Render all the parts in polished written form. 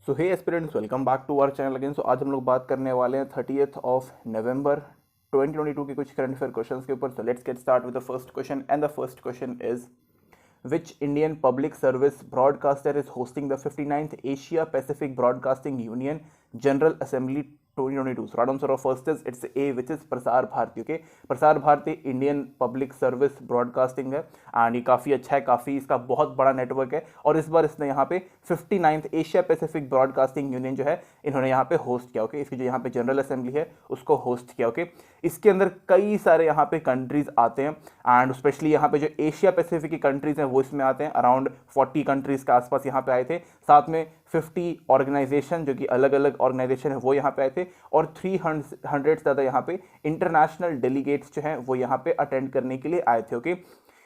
So hey aspirants, welcome back to our channel again. So आज हम लोग बात करने वाले हैं 30th ऑफ नवंबर 2022 के कुछ करंट अफेयर क्वेश्चंस के ऊपर। So let's get start with the first question and the first question is which Indian public service broadcaster is hosting the 59th Asia Pacific Broadcasting Union General Assembly 2022? So right answer of first is it's A, which is प्रसार Bharati. Okay, Prasar Bharati Indian public service broadcasting है and ये काफ़ी अच्छा है, काफ़ी इसका बहुत बड़ा नेटवर्क है और इस बार इसने यहाँ पे 59th Asia Pacific broadcasting union जो है इन्होंने यहाँ पे होस्ट किया। ओके, इसकी जो यहाँ पे जनरल असेंबली है उसको होस्ट किया। ओके, इसके अंदर कई सारे यहाँ पे कंट्रीज आते हैं एंड स्पेशली यहाँ पे जो एशिया पैसिफिक की कंट्रीज हैं वो इसमें आते हैं। अराउंड 40 कंट्रीज के आसपास यहाँ पे आए थे, साथ में 50 ऑर्गेनाइजेशन जो कि अलग अलग ऑर्गेनाइजेशन है वो यहाँ पे आए थे और 300 से ज़्यादा यहाँ पे इंटरनेशनल डेलीगेट्स जो हैं वो यहाँ पे अटेंड करने के लिए आए थे। ओके,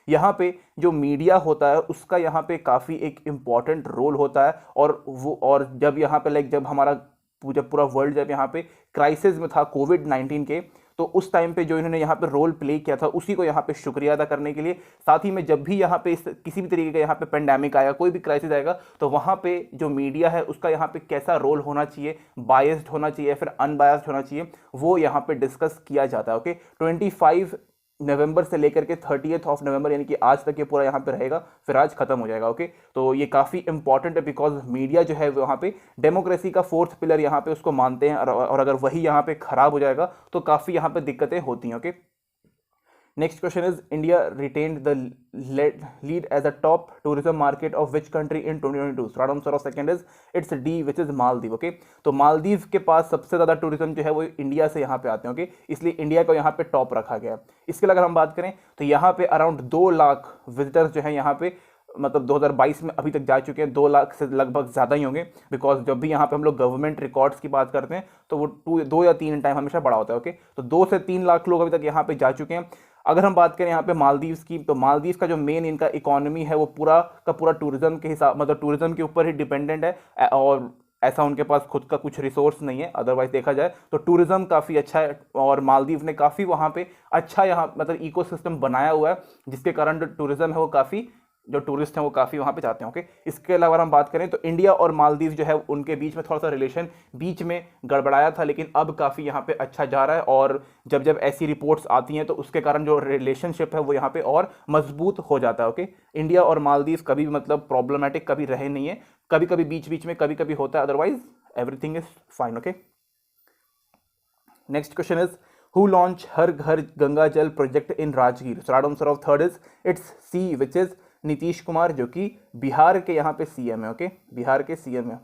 यहाँ पे जो मीडिया होता है उसका यहाँ पे काफ़ी एक इम्पॉर्टेंट रोल होता है और जब यहाँ पे जब हमारा जब पूरा वर्ल्ड जब यहाँ पे क्राइसिस में था कोविड-19 के, तो उस टाइम पे जो इन्होंने यहाँ पे रोल प्ले किया था उसी को यहाँ पे शुक्रिया अदा करने के लिए। साथ ही में जब भी यहाँ पे किसी भी तरीके का यहाँ पे पेंडेमिक आएगा, कोई भी क्राइसिस आएगा, तो वहाँ पे जो मीडिया है उसका यहाँ पे कैसा रोल होना चाहिए, बायस्ड होना चाहिए या फिर अनबायस्ड होना चाहिए, वो यहाँ पे डिस्कस किया जाता है। ओके, 25 नवंबर से लेकर के 30th ऑफ नवंबर यानी कि आज तक ये पूरा यहाँ पे रहेगा, फिर आज खत्म हो जाएगा। ओके, तो ये काफ़ी इंपॉर्टेंट है बिकॉज मीडिया जो है वहाँ पे डेमोक्रेसी का फोर्थ पिलर यहाँ पे उसको मानते हैं और अगर वही यहाँ पे खराब हो जाएगा तो काफ़ी यहाँ पे दिक्कतें होती हैं। Okay, next question is India retained the lead as a top tourism market of which country in 2022? Right answer of second is it's D, which is Maldives. Okay, तो मालदीव के पास सबसे ज़्यादा टूरिज्म जो है वो इंडिया से यहाँ पे आते हैं। ओके, इसलिए इंडिया को यहाँ पे टॉप रखा गया। इसके लिए अगर हम बात करें तो यहाँ पे अराउंड 2 लाख विजिटर्स जो है यहाँ पे मतलब 2022 में अभी तक जा चुके हैं। 2 लाख से लगभग ज़्यादा ही होंगे बिकॉज जब भी यहाँ पे हम लोग गवर्नमेंट रिकॉर्ड्स की बात करते हैं तो वो 2 या 3 टाइम हमेशा बड़ा होता है। ओके, तो 2 से 3 लाख लोग अभी तक यहाँ पे जा चुके हैं। अगर हम बात करें यहाँ पे मालदीव्स की, तो मालदीव्स का जो मेन इनका इकोनॉमी है वो पूरा का पूरा टूरिज्म के हिसाब मतलब टूरिज्म के ऊपर ही डिपेंडेंट है और ऐसा उनके पास खुद का कुछ रिसोर्स नहीं है। अदरवाइज देखा जाए तो टूरिज्म काफ़ी अच्छा है और मालदीव ने काफ़ी वहाँ पे अच्छा यहाँ मतलब इकोसिस्टम बनाया हुआ है जिसके कारण जो टूरिज्म है वो काफ़ी जो टूरिस्ट हैं वो काफ़ी वहाँ पे जाते हैं। ओके, इसके अलावा हम बात करें तो इंडिया और मालदीव जो है उनके बीच में थोड़ा सा रिलेशन बीच में गड़बड़ाया था, लेकिन अब काफ़ी यहाँ पे अच्छा जा रहा है और जब जब ऐसी रिपोर्ट्स आती हैं तो उसके कारण जो रिलेशनशिप है वो यहाँ पे और मजबूत हो जाता है। ओके, इंडिया और मालदीव कभी भी मतलब प्रॉब्लमेटिक कभी रहे नहीं है, कभी कभी बीच बीच में कभी कभी होता है, otherwise everything is fine. Okay, next question is who launched हर घर गंगा जल project in Rajgir? So right answer of third is it's C, which is Nitish Kumar जो कि बिहार के यहाँ पे सीएम है। ओके, बिहार के सीएम है।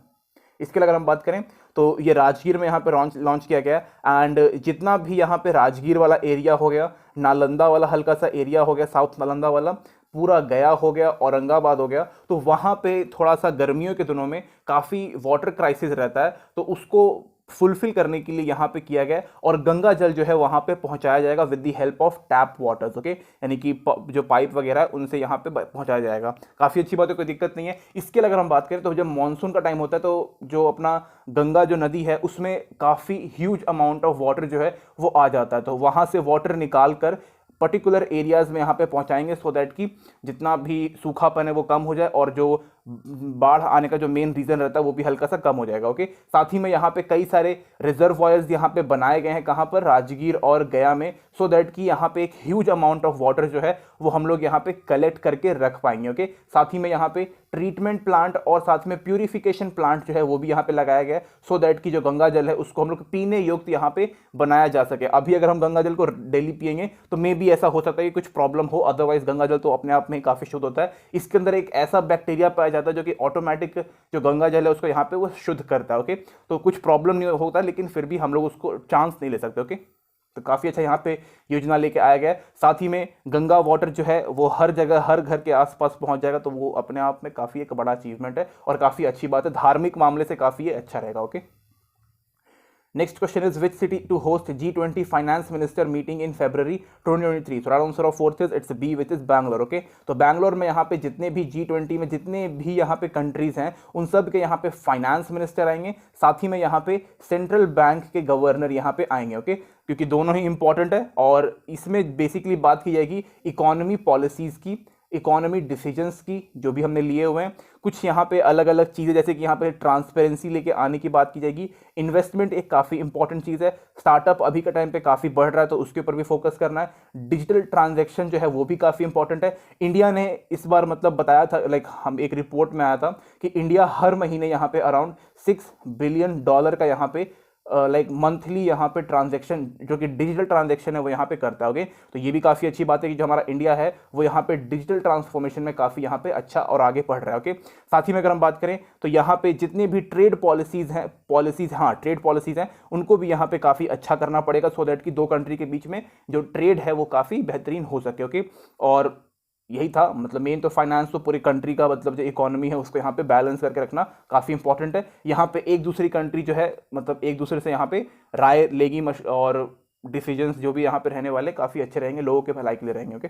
इसके लिए अगर हम बात करें तो ये राजगीर में यहाँ पे लॉन्च किया गया एंड जितना भी यहाँ पे राजगीर वाला एरिया हो गया, नालंदा वाला हल्का सा एरिया हो गया, साउथ नालंदा वाला पूरा गया हो गया, औरंगाबाद हो गया, तो वहाँ पे थोड़ा सा गर्मियों के दिनों में काफ़ी वाटर क्राइसिस रहता है, तो उसको फुलफिल करने के लिए यहाँ पे किया गया और गंगा जल जो है वहाँ पे पहुँचाया जाएगा with the help of tap waters. Okay, यानी कि जो पाइप वगैरह है उनसे यहाँ पे पहुँचाया जाएगा। काफ़ी अच्छी बात है, कोई दिक्कत नहीं है। इसके लिए अगर हम बात करें तो जब मानसून का टाइम होता है तो जो अपना गंगा जो नदी है उसमें काफ़ी ह्यूज अमाउंट ऑफ वाटर जो है वो आ जाता है, तो वहाँ से वाटर निकाल कर पर्टिकुलर एरियाज़ में यहाँ पे पहुँचाएंगे सो दैट कि जितना भी सूखापन है वो कम हो जाए और जो बाढ़ आने का जो मेन रीज़न रहता है वो भी हल्का सा कम हो जाएगा। ओके, साथ ही में यहाँ पे कई सारे रिजर्वॉयर्स यहाँ पे बनाए गए हैं, कहाँ पर? राजगीर और गया में, सो दैट कि यहाँ पे एक ह्यूज अमाउंट ऑफ वाटर जो है वो हम लोग यहाँ पे कलेक्ट करके रख पाएंगे। ओके, साथ ही में यहाँ पे ट्रीटमेंट प्लांट और साथ में प्यूरिफिकेशन प्लांट जो है वो भी यहाँ पे लगाया गया है सो दैट कि जो गंगा जल है उसको हम लोग पीने योग्य यहाँ पे बनाया जा सके। अभी अगर हम गंगा जल को डेली पिएंगे तो मे बी ऐसा हो सकता है कि कुछ प्रॉब्लम हो, अदरवाइज गंगा जल तो अपने आप में काफ़ी शुद्ध होता है। इसके अंदर एक ऐसा बैक्टीरिया पाया जाता है जो कि ऑटोमेटिक जो गंगा जल है उसको यहाँ पे वो शुद्ध करता है। ओके, तो कुछ प्रॉब्लम नहीं होता, लेकिन फिर भी हम लोग उसको चांस नहीं ले सकते। ओके, तो काफ़ी अच्छा यहाँ पे योजना लेके आया गया है। साथ ही में गंगा वाटर जो है वो हर जगह हर घर के आसपास पहुँच जाएगा, तो वो अपने आप में काफ़ी एक बड़ा अचीवमेंट है और काफ़ी अच्छी बात है, धार्मिक मामले से काफ़ी ये अच्छा रहेगा। Okay, next question is which city to host G20 finance minister meeting in February 2023? So right answer of fourth is it's B, which is Bangalore. Okay, तो बैंगलोर में यहाँ पे जितने भी G20 में जितने भी यहाँ पे कंट्रीज हैं उन सब के यहाँ पे फाइनेंस मिनिस्टर आएंगे, साथ ही में यहाँ पे सेंट्रल बैंक के गवर्नर यहाँ पे आएंगे। ओके, क्योंकि दोनों ही इंपॉर्टेंट है और इसमें बेसिकली बात की जाएगी इकोनॉमी पॉलिसीज़ की, इकोनॉमी डिसीजंस की जो भी हमने लिए हुए हैं, कुछ यहाँ पे अलग अलग चीज़ें, जैसे कि यहाँ पे ट्रांसपेरेंसी लेके आने की बात की जाएगी। इन्वेस्टमेंट एक काफ़ी इंपॉर्टेंट चीज़ है, स्टार्टअप अभी के टाइम पे काफ़ी बढ़ रहा है तो उसके ऊपर भी फोकस करना है। डिजिटल ट्रांजैक्शन जो है वो भी काफ़ी इंपॉर्टेंट है। इंडिया ने इस बार मतलब बताया था, लाइक हम एक रिपोर्ट में आया था कि इंडिया हर महीने यहाँ पे अराउंड $6 बिलियन का यहाँ पे लाइक मंथली यहाँ पे ट्रांजैक्शन जो कि डिजिटल ट्रांजैक्शन है वो यहाँ पे करता है। ओके, तो ये भी काफ़ी अच्छी बात है कि जो हमारा इंडिया है वो यहाँ पे डिजिटल ट्रांसफॉर्मेशन में काफ़ी यहाँ पे अच्छा और आगे बढ़ रहा है। ओके, साथ ही में अगर हम बात करें तो यहाँ पे जितने भी ट्रेड पॉलिसीज़ हैं, ट्रेड पॉलिसीज़ हैं, उनको भी यहाँ पे काफ़ी अच्छा करना पड़ेगा, सो दैट कि दो कंट्री के बीच में जो ट्रेड है वो काफ़ी बेहतरीन हो सके। ओके, और यही था मतलब मेन तो फाइनेंस तो पूरी कंट्री का मतलब जो इकोनॉमी है उसको यहाँ पे बैलेंस करके रखना काफ़ी इंपॉर्टेंट है। यहाँ पे एक दूसरी कंट्री जो है मतलब एक दूसरे से यहाँ पे राय लेगी और डिसीजंस जो भी यहाँ पे रहने वाले काफ़ी अच्छे रहेंगे, लोगों के भलाई के लिए रहेंगे। Okay,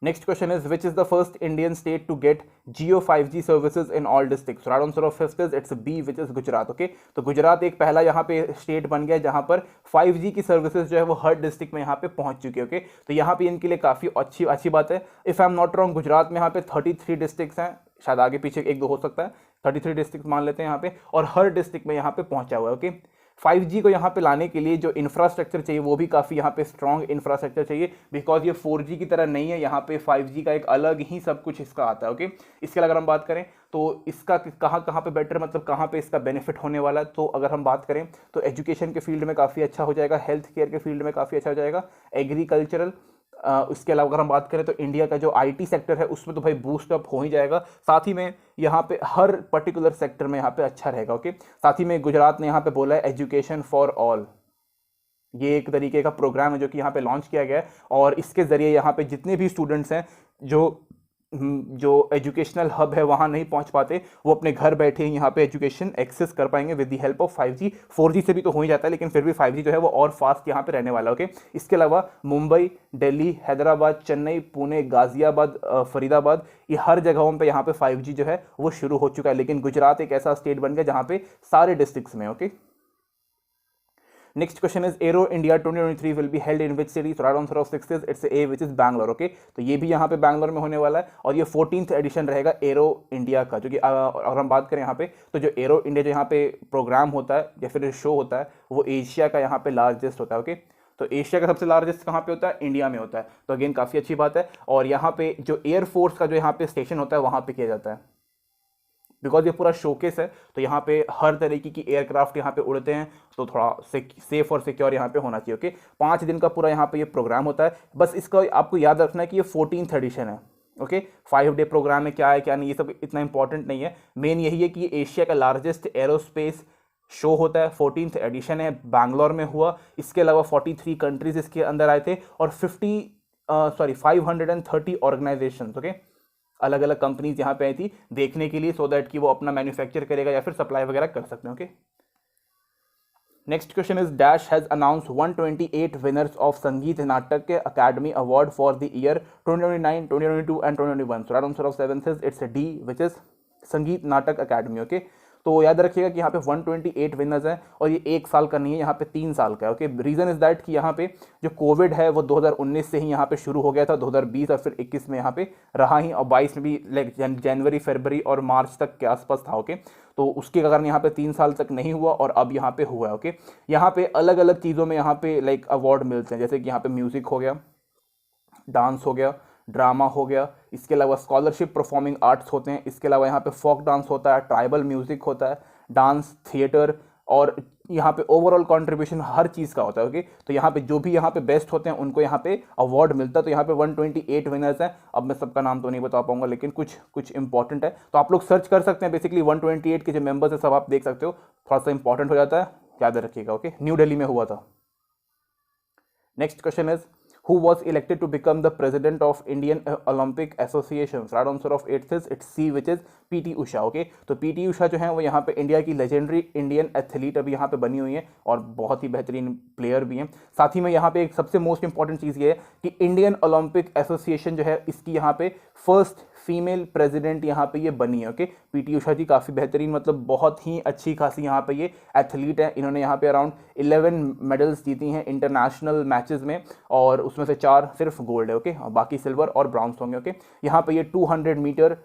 next question is which is the first Indian state to get Jio 5G services in all districts. Right answer of fifth is it's B which is Gujarat. Okay, तो गुजरात एक पहला यहाँ पे स्टेट बन गया जहाँ पर 5G की सर्विसेज जो है वो हर डिस्ट्रिक्ट में यहाँ पे पहुंच चुकी है। ओके, तो यहाँ पे इनके लिए काफ़ी अच्छी बात है। If I am not wrong, Gujarat में यहाँ पे 33 डिस्ट्रिक्ट्स हैं, शायद आगे पीछे एक दो हो सकता है, 33 डिस्ट्रिक्ट मान लेते हैं यहाँ पे, और हर डिस्ट्रिक्ट में यहाँ पे पहुंचा हुआ है। ओके, 5G को यहाँ पे लाने के लिए जो इंफ्रास्ट्रक्चर चाहिए वो भी काफ़ी यहाँ पे स्ट्रॉन्ग इंफ्रास्ट्रक्चर चाहिए, बिकॉज ये 4G की तरह नहीं है, यहाँ पे 5G का एक अलग ही सब कुछ इसका आता है। ओके, इसके अलावा अगर हम बात करें तो इसका कहाँ पे बेटर मतलब कहाँ पे इसका बेनिफिट होने वाला है, तो अगर हम बात करें तो एजुकेशन के फील्ड में काफ़ी अच्छा हो जाएगा, हेल्थ केयर के फील्ड में काफ़ी अच्छा हो जाएगा, एग्रीकल्चरल, उसके अलावा अगर हम बात करें तो इंडिया का जो आईटी सेक्टर है उसमें तो भाई बूस्ट अप हो ही जाएगा। साथ ही में यहाँ पे हर पर्टिकुलर सेक्टर में यहाँ पे अच्छा रहेगा। ओके, साथ ही में गुजरात ने यहाँ पे बोला है एजुकेशन फॉर ऑल, ये एक तरीके का प्रोग्राम है जो कि यहाँ पे लॉन्च किया गया है, और इसके ज़रिए यहाँ पे जितने भी स्टूडेंट्स हैं जो एजुकेशनल हब है वहाँ नहीं पहुँच पाते, वो अपने घर बैठे ही यहाँ पे एजुकेशन एक्सेस कर पाएंगे with the help of 5G। 4G से भी तो हो ही जाता है, लेकिन फिर भी 5G जो है वो और फास्ट यहाँ पे रहने वाला है। ओके, इसके अलावा मुंबई, दिल्ली, हैदराबाद, चेन्नई, पुणे, गाजियाबाद, फरीदाबाद, ये हर जगहों पे यहाँ पे 5G जो है वो शुरू हो चुका है, लेकिन गुजरात एक ऐसा स्टेट बन गया जहाँ पे सारे डिस्ट्रिक्ट्स में। Okay, next question is arrow India 2023 will be held in which city. Right answer of six is it's a which is Bangalore. Okay, तो ये भी यहाँ पे बैंगलोर में होने वाला है, और ये 14th एडिशन रहेगा एरो इंडिया का, जो कि और हम बात करें यहाँ पे तो जो एरो इंडिया जो यहाँ पे प्रोग्राम होता है या फिर शो होता है वो एशिया का यहाँ पे लार्जेस्ट होता है। ओके, तो एशिया का सबसे लार्जेस्ट कहाँ पे होता है, इंडिया में होता है, तो अगेन काफ़ी अच्छी बात है। और यहाँ पे जो एयरफोर्स का जो यहाँ पे स्टेशन होता है वहाँ पे किया जाता है, बिकॉज ये पूरा शोकेस है, तो यहाँ पे हर तरीके की एयरक्राफ्ट यहाँ पे उड़ते हैं, तो थोड़ा सेफ और सिक्योर यहाँ पे होना चाहिए। ओके, 5 दिन का पूरा यहाँ पे ये प्रोग्राम होता है। बस इसका आपको याद रखना है कि ये 14th एडिशन है। ओके, 5 डे प्रोग्राम में क्या है क्या नहीं ये सब इतना इंपॉर्टेंट नहीं है, मेन यही है कि ये एशिया का लार्जेस्ट एरोस्पेस शो होता है, 14th एडिशन है, बैंगलोर में हुआ। इसके अलावा 43 कंट्रीज इसके अंदर आए थे, और 530 ऑर्गेनाइजेशन, ओके, अलग अलग कंपनीज यहाँ पे आई थी देखने के लिए, सो दैट कि वो अपना मैन्युफैक्चर करेगा या फिर सप्लाई वगैरह कर सकते हैं। Okay, next question is dash has announce 128 winners of संगीत नाटक academy award for the year 2029, 2022 and 2021। So right answer of seventh is it's D which is संगीत नाटक अकेडमी। ओके, तो याद रखिएगा कि यहाँ पे 128 विनर्स हैं, और ये 1 साल का नहीं है, यहाँ पे 3 साल का है। ओके, रीज़न इज दैट कि यहाँ पे जो कोविड है वो 2019 से ही यहाँ पे शुरू हो गया था, 2020 और फिर 21 में यहाँ पे रहा ही, और 22 में भी लाइक जनवरी, फरवरी और मार्च तक के आसपास था। ओके, तो उसके कारण यहाँ पे 3 साल तक नहीं हुआ, और अब यहाँ पे हुआ है। ओके, यहाँ पे अलग अलग चीज़ों में यहाँ पे लाइक अवार्ड मिलते हैं, जैसे कि यहाँ पे म्यूज़िक हो गया, डांस हो गया, ड्रामा हो गया, इसके अलावा स्कॉलरशिप परफॉर्मिंग आर्ट्स होते हैं, इसके अलावा यहाँ पे फोक डांस होता है, ट्राइबल म्यूजिक होता है, डांस, थिएटर, और यहाँ पे ओवरऑल कंट्रीब्यूशन हर चीज़ का होता है। ओके, तो यहाँ पे जो भी यहाँ पे बेस्ट होते हैं उनको यहाँ पे अवार्ड मिलता है। तो यहाँ पे 128 विनर्स हैं, अब मैं सबका नाम तो नहीं बता पाऊंगा, लेकिन कुछ इंपॉर्टेंट है, तो आप लोग सर्च कर सकते हैं। बेसिकली 128 के जो मेंबर्स है सब आप देख सकते हो, थोड़ा सा इंपॉर्टेंट हो जाता है, याद रखिएगा। ओके, न्यू दिल्ली में हुआ था। Next question is who was elected to become the president of Indian Olympic Association। Right answer of 8th is it's C which is PT Usha। Okay, तो PT Usha जो है वो यहाँ पे इंडिया की लेजेंडरी इंडियन एथलीट अभी यहाँ पे बनी हुई है, और बहुत ही बेहतरीन प्लेयर भी हैं। साथ ही में यहाँ पे एक सबसे मोस्ट इंपॉर्टेंट चीज़ ये है कि इंडियन ओलंपिक एसोसिएशन जो है इसकी यहाँ पे फर्स्ट फीमेल प्रेसिडेंट यहाँ पे ये बनी है। ओके, PT उषा जी काफ़ी बेहतरीन मतलब बहुत ही अच्छी खासी यहाँ पे ये एथलीट है। इन्होंने यहाँ पे अराउंड 11 मेडल्स जीती हैं इंटरनेशनल मैचेस में, और उसमें से 4 सिर्फ गोल्ड है। ओके, बाकी सिल्वर और ब्रॉन्ज होंगे। ओके, यहाँ पे ये 200 मीटर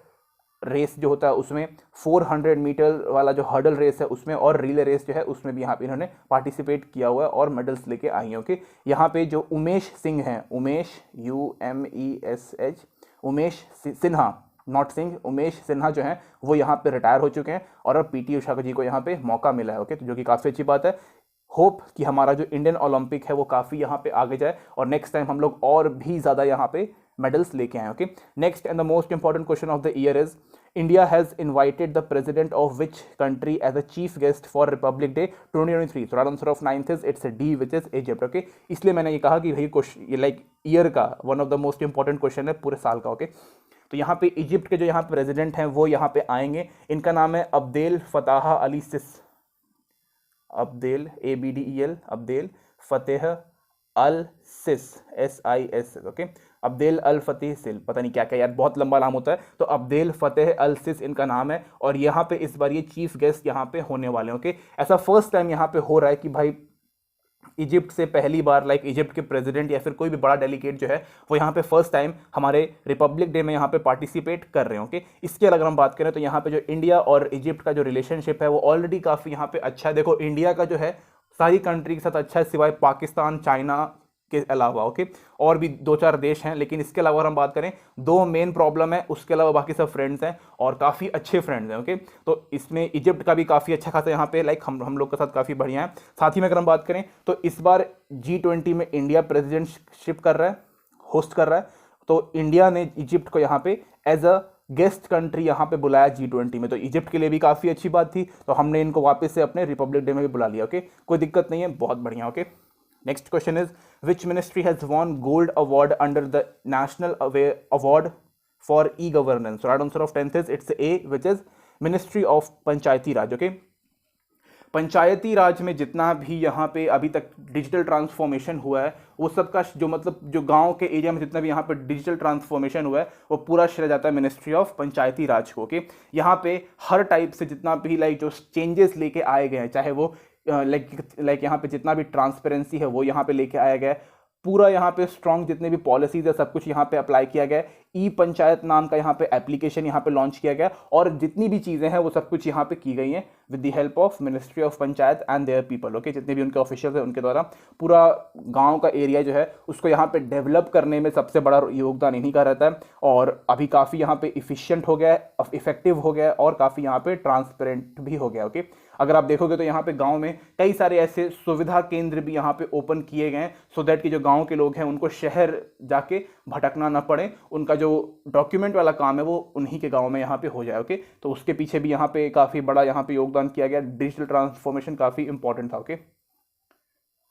रेस जो होता है उसमें, 400 मीटर वाला जो हर्डल रेस है उसमें, और रिले रेस जो है उसमें भी यहाँ पे इन्होंने पार्टिसिपेट किया हुआ है और मेडल्स लेके आई हैं। ओके, यहाँ पे जो उमेश सिंह हैं, उमेश UMESH, उमेश सिन्हा, नॉट सिंह, उमेश सिन्हा जो हैं वो यहाँ पे रिटायर हो चुके हैं और अब PT उषा जी को यहाँ पे मौका मिला है। ओके, तो जो कि काफ़ी अच्छी बात है। होप कि हमारा जो इंडियन ओलंपिक है वो काफ़ी यहाँ पे आगे जाए और नेक्स्ट टाइम हम लोग और भी ज़्यादा यहाँ पे मेडल्स लेके आए। Okay, next and the most important question of the year is India has invited the president of which country as a chief guest for Republic Day 2023। So right answer of 9th is it's D, which is Egypt. Okay, इसलिए मैंने ये कहा कि भाई question ये like year का one of the most important question है पूरे साल का। ओके, तो यहाँ पे इजिप्ट के जो यहाँ प्रेसिडेंट हैं वो यहाँ पे आएंगे। इनका नाम है अब्देल फताह अली सिस, अब्देल ABDEL, अब्देल फतेह अल सिस, SIS। ओके, अब्देल अल फतेह सिल, पता नहीं क्या क्या यार, बहुत लंबा नाम होता है। तो अब्देल फतेह अल सिस इनका नाम है और यहाँ पे इस बार ये चीफ गेस्ट यहाँ पे होने वाले हैं। ओके, ऐसा फर्स्ट टाइम यहाँ पे हो रहा है कि भाई इजिप्ट से पहली बार लाइक इजिप्ट के प्रेसिडेंट या फिर कोई भी बड़ा डेलीगेट जो है वो यहाँ पे फर्स्ट टाइम हमारे रिपब्लिक डे में यहाँ पे पार्टिसिपेट कर रहे हैं। ओके, इसके अगर हम बात करें तो यहाँ पे जो इंडिया और इजिप्ट का जो रिलेशनशिप है वो ऑलरेडी काफ़ी यहाँ पे अच्छा है। देखो इंडिया का जो है सारी कंट्री के साथ अच्छा है सिवाय पाकिस्तान, चाइना के अलावा। ओके, और भी 2-4 देश हैं, लेकिन इसके अलावा अगर हम बात करें 2 मेन प्रॉब्लम है, उसके अलावा बाकी सब फ्रेंड्स हैं और काफ़ी अच्छे फ्रेंड्स हैं। ओके, तो इसमें इजिप्ट का भी काफ़ी अच्छा खासा यहाँ पे लाइक हम लोग के साथ काफ़ी बढ़िया है। साथ ही में अगर हम बात करें तो इस बार G20 में इंडिया प्रेसिडेंटशिप कर रहा है, होस्ट कर रहा है। तो इंडिया ने इजिप्ट को यहाँ पे एज अ गेस्ट कंट्री यहाँ पे बुलाया G20 में, तो इजिप्ट के लिए भी काफ़ी अच्छी बात थी। तो हमने इनको वापस से अपने रिपब्लिक डे में भी बुला लिया। ओके, कोई दिक्कत नहीं है, बहुत बढ़िया। Okay, next question is which ministry has won gold award under the national award for e-governance. Right answer of 10th is it's A, which is ministry of Panchayati Raj. Okay, Panchayati Raj में जितना भी यहाँ पे अभी तक डिजिटल ट्रांसफॉर्मेशन हुआ है वो सबका जो मतलब जो गांव के एरिया में जितना भी यहाँ पे डिजिटल ट्रांसफॉर्मेशन हुआ है वो पूरा श्रेय जाता है मिनिस्ट्री ऑफ पंचायती राज को। ओके, यहाँ पे हर टाइप से जितना भी लाइक जो चेंजेस लेके आए गए हैं, चाहे वो लाइक यहाँ पे जितना भी ट्रांसपेरेंसी है वो यहाँ पे लेके आया गया है, पूरा यहाँ पे स्ट्रॉन्ग जितने भी पॉलिसीज है सब कुछ यहाँ पे अप्लाई किया गया है। E-पंचायत नाम का यहाँ पे एप्लीकेशन यहाँ पे लॉन्च किया गया और जितनी भी चीज़ें हैं वो सब कुछ यहाँ पे की गई हैं with the help of ministry of panchayat and there people. Okay, जितने भी उनके ऑफिशियल्स हैं उनके द्वारा पूरा गांव का एरिया जो है उसको यहाँ पे डेवलप करने में सबसे बड़ा योगदान इन्हीं का रहता है और अभी काफ़ी यहाँ पे इफिशियंट हो गया है, इफेक्टिव हो गया है और काफ़ी यहाँ पे ट्रांसपेरेंट भी हो गया। ओके, अगर आप देखोगे तो यहाँ पे गांव में कई सारे ऐसे सुविधा केंद्र भी यहाँ पे ओपन किए गए हैं सो दैट कि जो गांव के लोग हैं उनको शहर जाके भटकना ना पड़े, उनका जो डॉक्यूमेंट वाला काम है वो उन्हीं के गांव में यहाँ पे हो जाए। ओके, तो उसके पीछे भी यहाँ पे काफ़ी बड़ा यहाँ पे योगदान किया गया। डिजिटल ट्रांसफॉर्मेशन काफ़ी इंपॉर्टेंट था। Okay,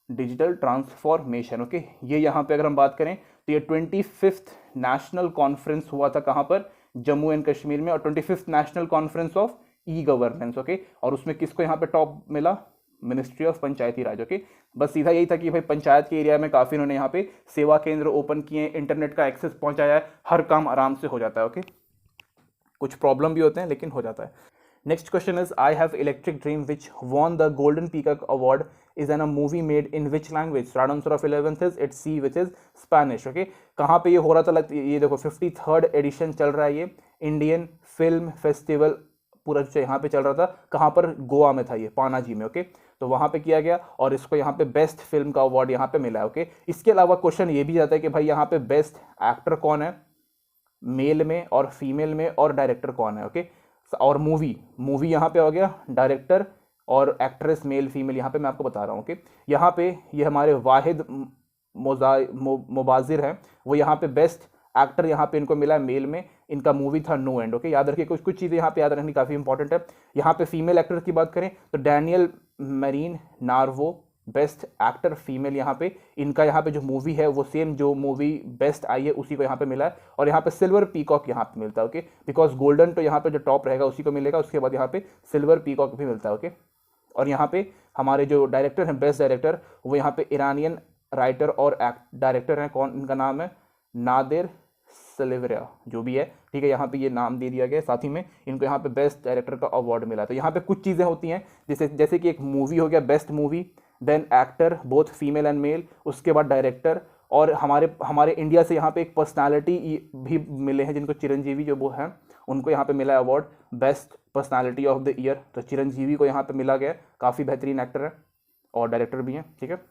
digital transformation. ओके, ये यहाँ पे अगर हम बात करें तो ये 25th नेशनल कॉन्फ्रेंस हुआ था कहाँ पर, जम्मू एंड कश्मीर में, और 25th national conference of e-governance. Okay, और उसमें किसको यहाँ पे टॉप मिला, ministry of Panchayati Raj. Okay, बस सीधा यही था कि भाई पंचायत के एरिया में काफ़ी उन्होंने यहाँ पे सेवा केंद्र ओपन किए, इंटरनेट का एक्सेस पहुँचाया है, हर काम आराम से हो जाता है। ओके, कुछ प्रॉब्लम भी होते हैं लेकिन हो जाता है। Next question is I have electric dream which won the golden peacock award is an a movie made in which language. Right answer of 11th is it's C, which is Spanish. Okay, कहाँ पे ये हो रहा था, ये देखो 53rd addition चल रहा है, ये इंडियन फिल्म फेस्टिवल पूरा जो यहाँ पे चल रहा था, कहाँ पर, गोवा में था ये, पानाजी में। ओके, तो वहाँ पे किया गया और इसको यहाँ पे बेस्ट फिल्म का अवार्ड यहाँ पे मिला है। ओके, इसके अलावा क्वेश्चन ये भी जाता है कि भाई यहाँ पे बेस्ट एक्टर कौन है मेल में और फीमेल में, और डायरेक्टर कौन है। ओके, और मूवी यहाँ पे हो गया, डायरेक्टर और एक्ट्रेस मेल फीमेल यहाँ पे मैं आपको बता रहा हूँ। ओके, यहाँ पे ये हमारे वाहिद मुबाजिर हैं, वो यहाँ पे बेस्ट एक्टर यहाँ पे इनको मिला है मेल में, इनका मूवी था नो एंड। ओके, याद रखिए कुछ चीज़ें यहाँ पे याद रखनी काफ़ी इंपॉर्टेंट है। यहाँ पे फीमेल एक्टर की बात करें तो Daniel Marin Narvo best actor female, यहाँ पे इनका यहाँ पे जो मूवी है वो सेम जो मूवी बेस्ट आई है उसी को यहाँ पे मिला है, और यहाँ पे सिल्वर पीकॉक यहाँ पे मिलता है। ओके, बिकॉज गोल्डन तो यहाँ पे जो टॉप रहेगा उसी को मिलेगा, उसके बाद यहाँ पे सिल्वर पीकॉक भी मिलता है। ओके, और यहाँ पे हमारे जो डायरेक्टर हैं बेस्ट डायरेक्टर वो यहाँ पे ईरानियन राइटर और डायरेक्टर हैं, कौन, इनका नाम है नादिर सलेवरिया, जो भी है, ठीक है, यहाँ पे ये नाम दे दिया गया। साथ ही में इनको यहाँ पे बेस्ट डायरेक्टर का अवार्ड मिला। तो यहाँ पे कुछ चीज़ें होती हैं जैसे कि एक मूवी हो गया best movie, then actor both female and male, उसके बाद डायरेक्टर, और हमारे इंडिया से यहाँ पे एक पर्सनालिटी भी मिले हैं जिनको चिरंजीवी जो वो हैं, उनको यहाँ पे मिला है award best personality of the year. तो चिरंजीवी को यहाँ पे मिला गया, काफ़ी बेहतरीन एक्टर है और डायरेक्टर भी हैं, ठीक है।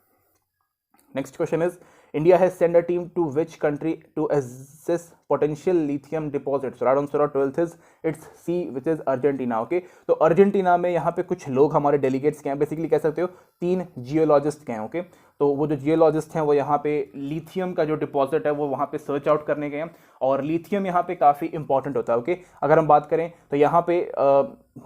Next question is India has sent a team to which country to assess potential lithium deposits? Right answer of 12th is it's C, which is Argentina. Okay, तो अर्जेंटीना में यहाँ पे कुछ लोग हमारे डेलीगेट्स के हैं, बेसिकली कह सकते हो 3 जियोलॉजिस्ट के हैं। ओके, तो वो जो जियोलॉजिस्ट हैं वो यहाँ पे लिथियम का जो डिपॉजिट है वो वहाँ पे सर्च आउट करने गए हैं, और लिथियम यहाँ पे काफ़ी इंपॉर्टेंट होता है। ओके, अगर हम बात करें तो यहाँ पे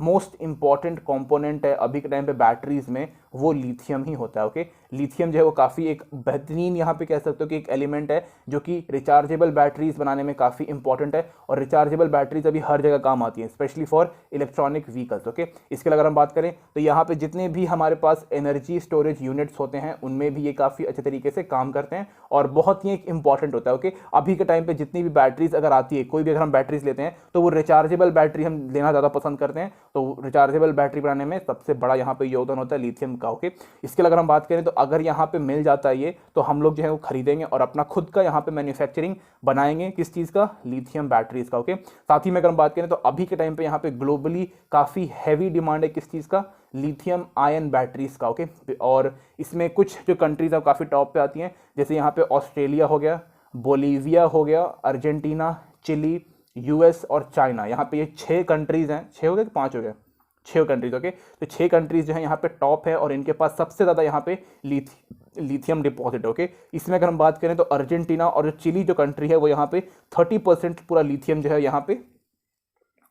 मोस्ट इंपॉर्टेंट कंपोनेंट है अभी के टाइम पे बैटरीज में, वो लिथियम ही होता है। ओके, लिथियम जो है वो काफ़ी एक बेहतरीन यहाँ पे कह सकते हो कि एक एलिमेंट है जो कि रिचार्जेबल बैटरीज बनाने में काफ़ी इंपॉर्टेंट है, और रिचार्जेबल बैटरीज अभी हर जगह काम आती हैं, specially for electronic vehicles. Okay, इसके अगर हम बात करें तो यहाँ पे जितने भी हमारे पास एनर्जी स्टोरेज यूनिट्स होते हैं उनमें भी ये काफ़ी अच्छे तरीके से काम करते हैं और बहुत ही एक इंपॉर्टेंट होता है। ओके, अभी के टाइम पे जितनी भी बैटरीज अगर आती है, कोई भी अगर हम बैटरीज लेते हैं तो वो रिचार्जेबल बैटरी हम लेना ज़्यादा पसंद करते हैं, तो रिचार्जेबल बैटरी बनाने में सबसे बड़ा यहाँ पे योगदान होता है लिथियम का। ओके, इसके अगर हम बात करें तो अगर यहाँ पे मिल जाता है ये, तो हम लोग जो है वो खरीदेंगे और अपना खुद का यहाँ पे मैन्युफैक्चरिंग बनाएंगे, किस चीज़ का, लिथियम बैटरीज का। ओके, साथ ही में अगर हम बात करें तो अभी के टाइम पे यहाँ पे ग्लोबली काफ़ी हैवी डिमांड है किस चीज़ का, लिथियम आयन बैटरीज का। ओके, और इसमें कुछ जो कंट्रीज अब काफ़ी टॉप पे आती हैं, जैसे यहाँ पे ऑस्ट्रेलिया हो गया, बोलीविया हो गया, अर्जेंटीना, चिली, यूएस और चाइना। यहाँ पे ये 6 कंट्रीज हैं, 6 हो गए कि 5 हो गए, 6 कंट्रीज। ओके, तो 6 कंट्रीज जो है यहाँ पे टॉप है और इनके पास सबसे ज़्यादा यहाँ पे लिथियम डिपॉजिट। ओके, इसमें अगर हम बात करें तो अर्जेंटीना और जो चिली जो कंट्री है वो यहाँ पे 30% पूरा लिथियम जो है यहाँ पे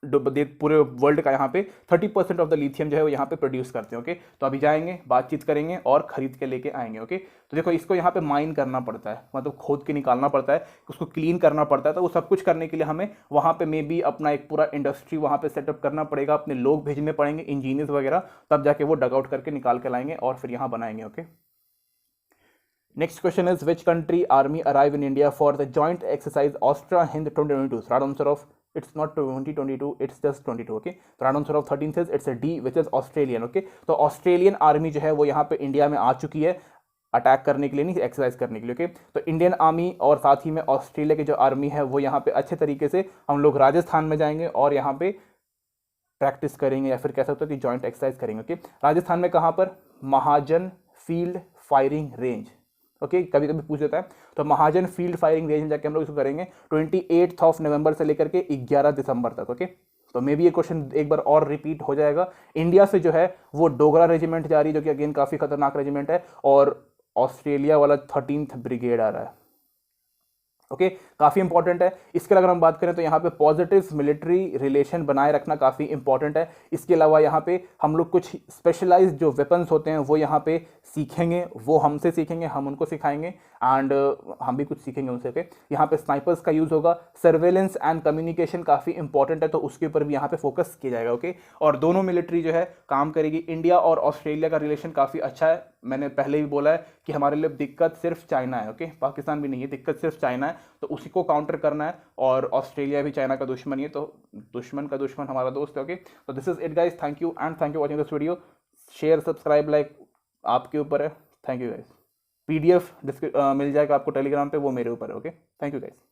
पूरे वर्ल्ड का यहाँ पे 30% ऑफ द लिथियम जो है वो यहाँ पे प्रोड्यूस करते हैं। ओके, तो अभी जाएंगे, बातचीत करेंगे और खरीद के लेके आएंगे। ओके, तो देखो इसको यहाँ पे माइन करना पड़ता है, मतलब खोद के निकालना पड़ता है, उसको क्लीन करना पड़ता है, तो वो सब कुछ करने के लिए हमें वहाँ पे मे बी अपना एक पूरा इंडस्ट्री वहाँ पे सेटअप करना पड़ेगा, अपने लोग भेजने पड़ेंगे, इंजीनियर्स वगैरह, तब जाके वो डग आउट करके निकाल के लाएंगे और फिर यहाँ बनाएंगे। Okay, next question is which country army arrive in India for the joint exercise Austra Hind 2022? Right answer of it's not 2022, it's just 22. Okay, तो right answer of 13th is it's a D, which is Australian. Okay, तो Australian army जो है वो यहाँ पे India में आ चुकी है, अटैक करने के लिए नहीं, एक्सरसाइज करने के लिए। ओके, तो इंडियन आर्मी और साथ ही में ऑस्ट्रेलिया की जो आर्मी है वो यहाँ पे अच्छे तरीके से हम लोग राजस्थान में जाएंगे और यहाँ पे प्रैक्टिस करेंगे, या फिर कह सकते हो कि जॉइंट एक्सरसाइज करेंगे। ओके, राजस्थान में कहाँ पर, महाजन फील्ड फायरिंग रेंज। ओके, कभी कभी पूछ देता है, तो महाजन फील्ड फायरिंग रेंज जाके हम लोग इसको करेंगे 28 नवंबर से लेकर के 11 दिसंबर तक। ओके, तो मे बी ये क्वेश्चन एक बार और रिपीट हो जाएगा। इंडिया से जो है वो डोगरा रेजिमेंट जा रही है, जो कि अगेन काफ़ी खतरनाक रेजिमेंट है, और ऑस्ट्रेलिया वाला 13th ब्रिगेड आ रहा है। ओके, काफ़ी इंपॉर्टेंट है। इसके अलावा हम बात करें तो यहाँ पे पॉजिटिव मिलिट्री रिलेशन बनाए रखना काफ़ी इंपॉर्टेंट है। इसके अलावा यहाँ पे हम लोग कुछ स्पेशलाइज्ड जो वेपन्स होते हैं वो यहाँ पे सीखेंगे, वो हमसे सीखेंगे, हम उनको सिखाएंगे, एंड हम भी कुछ सीखेंगे उनसे। पे यहाँ पे स्नाइपर्स का यूज़ होगा, सर्वेलेंस एंड कम्युनिकेशन काफ़ी इंपॉर्टेंट है, तो उसके ऊपर भी यहाँ पे फोकस किया जाएगा। ओके, और दोनों मिलिट्री जो है काम करेगी। इंडिया और ऑस्ट्रेलिया का रिलेशन काफ़ी अच्छा है, मैंने पहले भी बोला है कि हमारे लिए दिक्कत सिर्फ चाइना है। ओके, पाकिस्तान भी नहीं है, दिक्कत सिर्फ चाइना है, तो उसी को काउंटर करना है, और ऑस्ट्रेलिया भी चाइना का दुश्मन ही है, तो दुश्मन का दुश्मन हमारा दोस्त है। ओके, तो this is it guys, thank you and thank you watching this video. Share, subscribe, like आपके ऊपर है। Thank you guys. PDF मिल जाएगा आपको टेलीग्राम पे, वो मेरे ऊपर है। Okay, thank you guys.